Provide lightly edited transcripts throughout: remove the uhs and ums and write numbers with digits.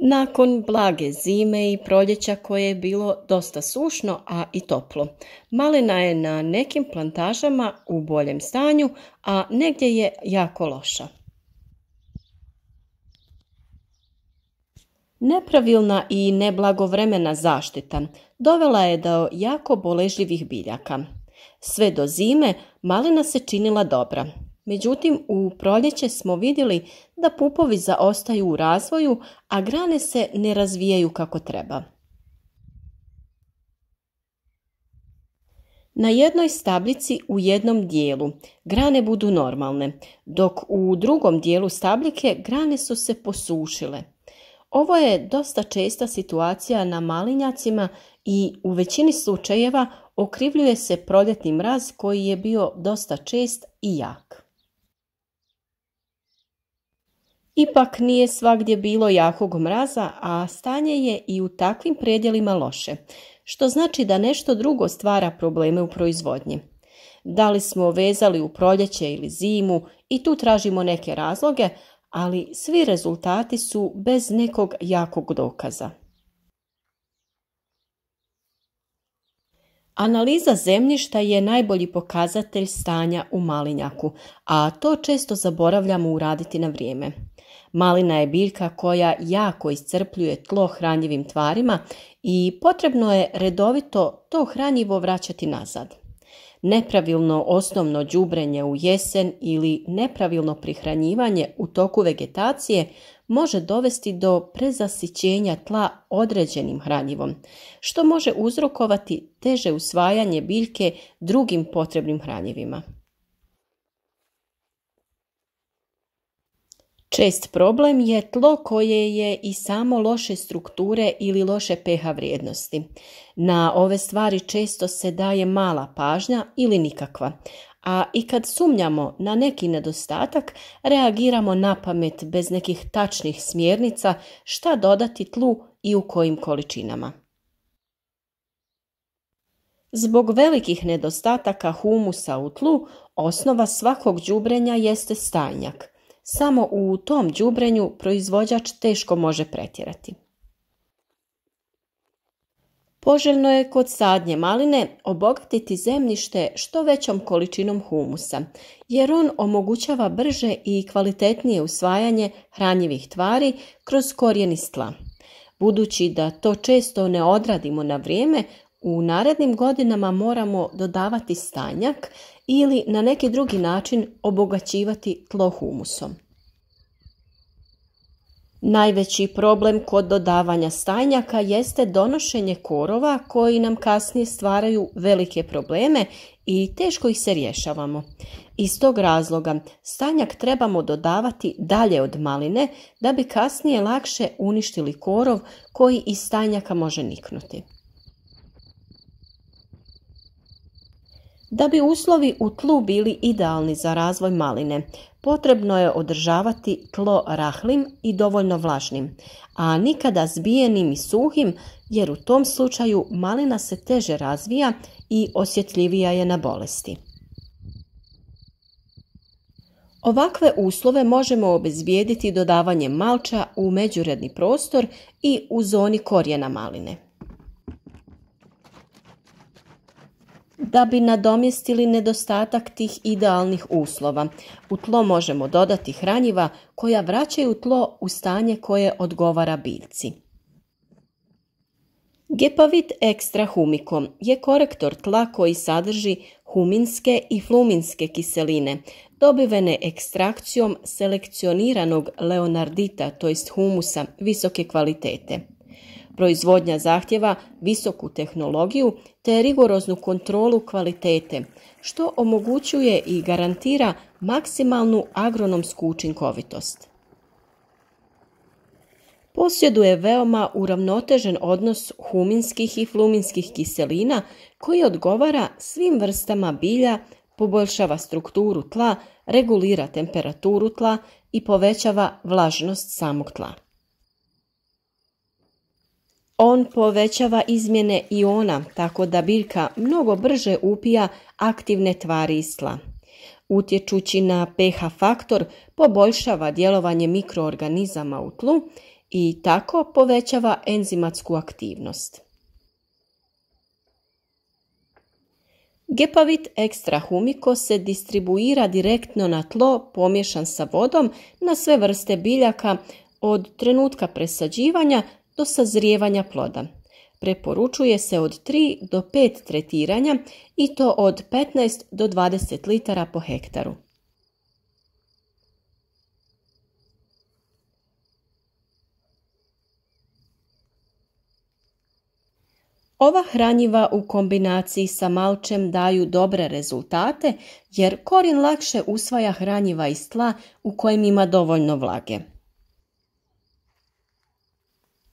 Nakon blage zime i proljeća koje je bilo dosta sušno, a i toplo, malina je na nekim plantažama u boljem stanju, a negdje je jako loša. Nepravilna i neblagovremena zaštita dovela je do jako boležljivih biljaka. Sve do zime malina se činila dobra. Međutim, u proljeće smo vidjeli da pupovi zaostaju u razvoju, a grane se ne razvijaju kako treba. Na jednoj stabljici u jednom dijelu grane budu normalne, dok u drugom dijelu stabljike grane su se posušile. Ovo je dosta česta situacija na malinjacima i u većini slučajeva okrivljuje se proljetni mraz koji je bio dosta čest i jak. Ipak nije svagdje bilo jakog mraza, a stanje je i u takvim predjelima loše, što znači da nešto drugo stvara probleme u proizvodnji. Da li smo vezali u proljeće ili zimu i tu tražimo neke razloge, ali svi rezultati su bez nekog jakog dokaza. Analiza zemljišta je najbolji pokazatelj stanja u malinjaku, a to često zaboravljamo uraditi na vrijeme. Malina je biljka koja jako iscrpljuje tlo hranjivim tvarima i potrebno je redovito to hranjivo vraćati nazad. Nepravilno osnovno đubrenje u jesen ili nepravilno prihranjivanje u toku vegetacije može dovesti do prezasićenja tla određenim hranjivom, što može uzrokovati teže usvajanje biljke drugim potrebnim hranjivima. Čest problem je tlo koje je i samo loše strukture ili loše pH vrijednosti. Na ove stvari često se daje mala pažnja ili nikakva, a i kad sumnjamo na neki nedostatak, reagiramo napamet bez nekih tačnih smjernica šta dodati tlu i u kojim količinama. Zbog velikih nedostataka humusa u tlu, osnova svakog đubrenja jeste stajnjak. Samo u tom đubrenju proizvođač teško može pretjerati. Poželjno je kod sadnje maline obogatiti zemljište što većom količinom humusa, jer on omogućava brže i kvalitetnije usvajanje hranjivih tvari kroz korijen iz tla. Budući da to često ne odradimo na vrijeme, u narednim godinama moramo dodavati stajnjak ili na neki drugi način obogaćivati tlo humusom. Najveći problem kod dodavanja stajnjaka jeste donošenje korova koji nam kasnije stvaraju velike probleme i teško ih se rješavamo. Iz tog razloga stajnjak trebamo dodavati dalje od maline da bi kasnije lakše uništili korov koji iz stajnjaka može niknuti. Da bi uslovi u tlu bili idealni za razvoj maline, potrebno je održavati tlo rahlim i dovoljno vlažnim, a nikada zbijenim i suhim, jer u tom slučaju malina se teže razvija i osjetljivija je na bolesti. Ovakve uslove možemo obezbijediti dodavanjem malča u međuredni prostor i u zoni korijena maline. Da bi nadomjestili nedostatak tih idealnih uslova, u tlo možemo dodati hranjiva koja vraćaju tlo u stanje koje odgovara biljci. Gepavit Extra Humico je korektor tla koji sadrži huminske i fluminske kiseline, dobivene ekstrakcijom selekcioniranog leonardita, to jest humusa visoke kvalitete. Proizvodnja zahtjeva visoku tehnologiju te rigoroznu kontrolu kvalitete, što omogućuje i garantira maksimalnu agronomsku učinkovitost. Posjeduje veoma uravnotežen odnos huminskih i fluminskih kiselina koji odgovara svim vrstama bilja, poboljšava strukturu tla, regulira temperaturu tla i povećava vlažnost samog tla. On povećava izmjene iona, tako da biljka mnogo brže upija aktivne tvari iz tla. Utječući na pH faktor, poboljšava djelovanje mikroorganizama u tlu i tako povećava enzimatsku aktivnost. Gepavit extra humico se distribuira direktno na tlo pomiješan sa vodom na sve vrste biljaka od trenutka presađivanja do sazrijevanja ploda. Preporučuje se od 3 do 5 tretiranja i to od 15 do 20 litara po hektaru. Ova hranjiva u kombinaciji sa malčem daju dobre rezultate jer korijen lakše usvaja hranjiva iz tla u kojem ima dovoljno vlage.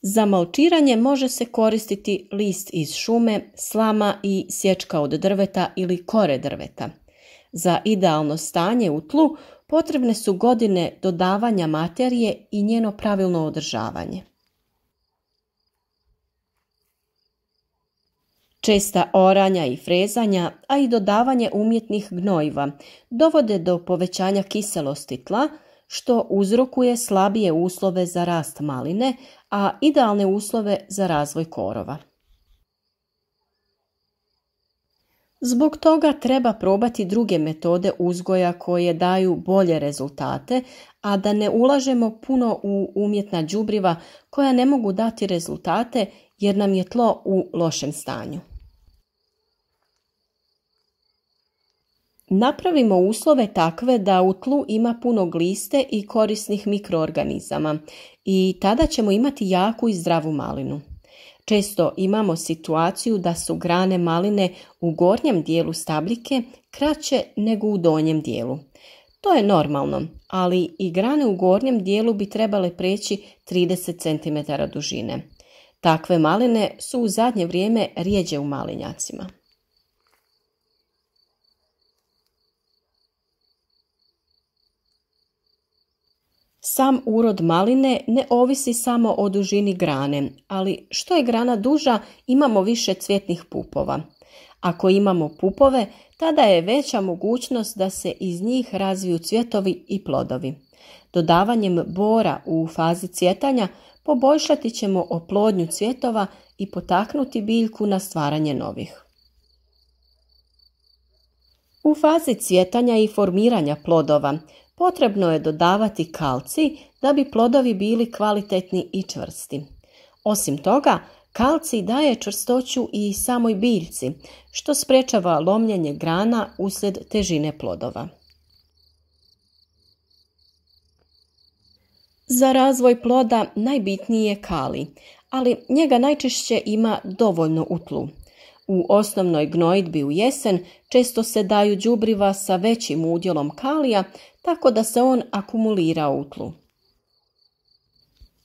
Za malčiranje može se koristiti list iz šume, slama i sječka od drveta ili kore drveta. Za idealno stanje u tlu potrebne su godine dodavanja materije i njeno pravilno održavanje. Česta oranja i frezanja, a i dodavanje umjetnih gnojiva dovode do povećanja kiselosti tla, što uzrokuje slabije uslove za rast maline, a idealne uslove za razvoj korova. Zbog toga treba probati druge metode uzgoja koje daju bolje rezultate, a da ne ulažemo puno u umjetna đubriva koja ne mogu dati rezultate jer nam je tlo u lošem stanju. Napravimo uslove takve da u tlu ima puno gliste i korisnih mikroorganizama i tada ćemo imati jaku i zdravu malinu. Često imamo situaciju da su grane maline u gornjem dijelu stabljike kraće nego u donjem dijelu. To je normalno, ali i grane u gornjem dijelu bi trebale preći 30 cm dužine. Takve maline su u zadnje vrijeme rjeđe u malinjacima. Sam urod maline ne ovisi samo o dužini grane, ali što je grana duža, imamo više cvjetnih pupova. Ako imamo pupove, tada je veća mogućnost da se iz njih razviju cvjetovi i plodovi. Dodavanjem bora u fazi cvjetanja poboljšati ćemo oplodnju cvjetova i potaknuti biljku na stvaranje novih. U fazi cvjetanja i formiranja plodova potrebno je dodavati kalcij da bi plodovi bili kvalitetni i čvrsti. Osim toga, kalcij daje čvrstoću i samoj biljci, što sprečava lomljenje grana uslijed težine plodova. Za razvoj ploda najbitniji je kalij, ali njega najčešće ima dovoljno u tlu. U osnovnoj gnojidbi u jesen često se daju đubriva sa većim udjelom kalija, tako da se on akumulira u tlu.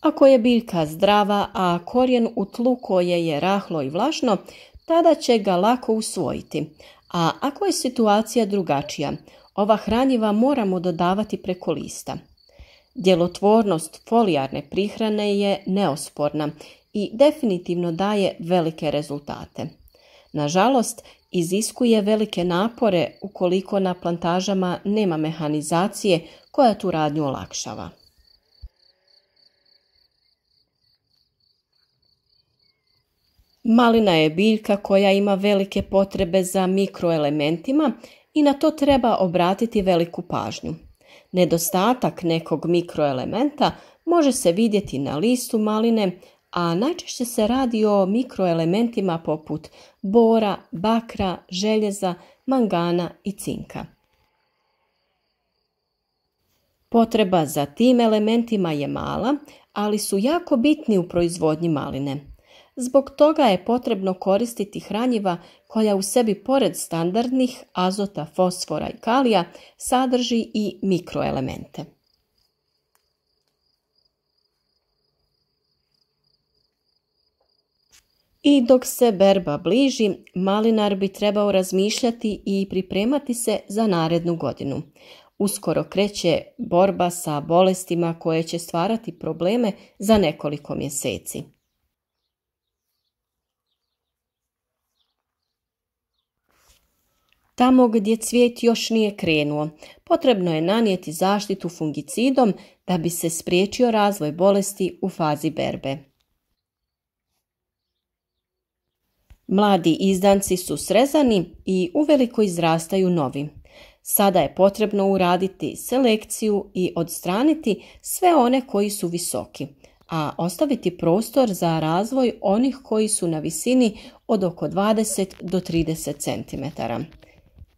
Ako je biljka zdrava, a korijen u tlu koje je rahlo i vlažno, tada će ga lako usvojiti. A ako je situacija drugačija, ova hranjiva moramo dodavati preko lista. Djelotvornost folijarne prihrane je neosporna i definitivno daje velike rezultate. Nažalost, iziskuje velike napore ukoliko na plantažama nema mehanizacije koja tu radnju olakšava. Malina je biljka koja ima velike potrebe za mikroelementima i na to treba obratiti veliku pažnju. Nedostatak nekog mikroelementa može se vidjeti na listu maline, a najčešće se radi o mikroelementima poput bora, bakra, željeza, mangana i cinka. Potreba za tim elementima je mala, ali su jako bitni u proizvodnji maline. Zbog toga je potrebno koristiti hranjiva koja u sebi pored standardnih azota, fosfora i kalija sadrži i mikroelemente. I dok se berba bliži, malinar bi trebao razmišljati i pripremati se za narednu godinu. Uskoro kreće borba sa bolestima koje će stvarati probleme za nekoliko mjeseci. Tamo gdje cvijet još nije krenuo, potrebno je nanijeti zaštitu fungicidom da bi se spriječio razvoj bolesti u fazi berbe. Mladi izdanci su srezani i uveliko izrastaju novi. Sada je potrebno uraditi selekciju i odstraniti sve one koji su visoki, a ostaviti prostor za razvoj onih koji su na visini od oko 20 do 30 cm.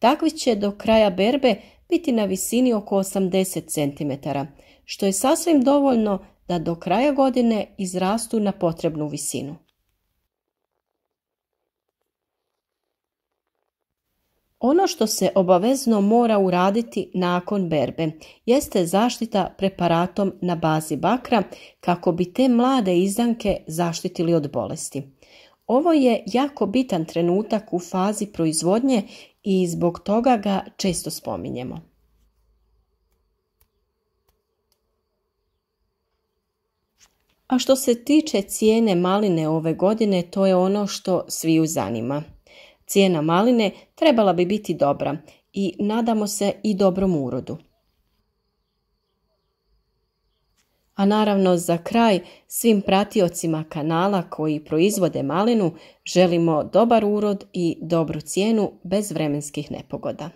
Takvi će do kraja berbe biti na visini oko 80 cm, što je sasvim dovoljno da do kraja godine izrastu na potrebnu visinu. Ono što se obavezno mora uraditi nakon berbe jeste zaštita preparatom na bazi bakra kako bi te mlade izdanke zaštitili od bolesti. Ovo je jako bitan trenutak u fazi proizvodnje i zbog toga ga često spominjemo. A što se tiče cijene maline ove godine, to je ono što sviju zanima. Cijena maline trebala bi biti dobra i nadamo se i dobrom urodu. A naravno za kraj svim pratiocima kanala koji proizvode malinu želimo dobar urod i dobru cijenu bez vremenskih nepogoda.